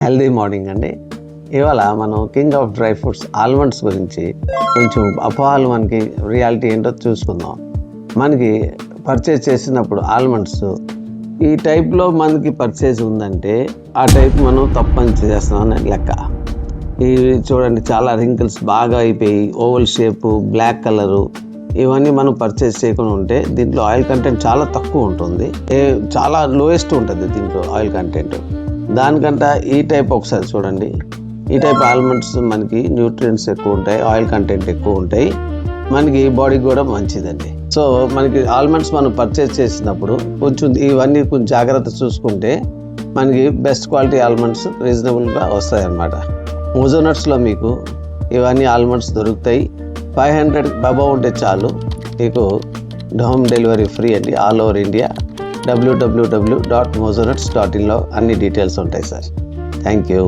Healthy morning అండి. ఇవాళ మనం king of dry fruits almonds గురించి కొంచెం అపోహలు మనకి రియాలిటీ ఏంటో చూసుకుందాం. మనకి పర్చేజ్ చేసినప్పుడు ఆల్మండ్స్ ఈ టైప్లో మనకి పర్చేజ్ ఉందంటే ఆ టైప్ మనం తప్పని చేస్తున్నామని లెక్క. ఇవి చూడండి, చాలా రింకిల్స్ బాగా అయిపోయి ఓవల్ షేపు, బ్లాక్ కలరు, ఇవన్నీ మనం పర్చేజ్ చేయకుండా ఉంటే దీంట్లో ఆయిల్ కంటెంట్ చాలా తక్కువ ఉంటుంది. చాలా లోయెస్ట్ ఉంటుంది దీంట్లో ఆయిల్ కంటెంట్. దానికంటే ఈ టైప్ ఒకసారి చూడండి. ఈ టైప్ ఆల్మండ్స్ మనకి న్యూట్రియంట్స్ ఎక్కువ ఉంటాయి, ఆయిల్ కంటెంట్ ఎక్కువ ఉంటాయి, మనకి బాడీకి కూడా మంచిదండి. సో మనకి ఆల్మండ్స్ మనం పర్చేస్ చేసినప్పుడు కొంచెం ఇవన్నీ కొంచెం జాగ్రత్త చూసుకుంటే మనకి బెస్ట్ క్వాలిటీ ఆల్మండ్స్ రీజనబుల్గా వస్తాయి అన్నమాట. మోజోనట్స్లో మీకు ఇవన్నీ ఆల్మండ్స్ దొరుకుతాయి. 500 అబవ్ ఉంటే చాలు, మీకు హోమ్ డెలివరీ ఫ్రీ అండి, ఆల్ ఓవర్ ఇండియా. www.mozonuts.in లో అన్ని డీటెయిల్స్ ఉంటాయి సార్. Thank you.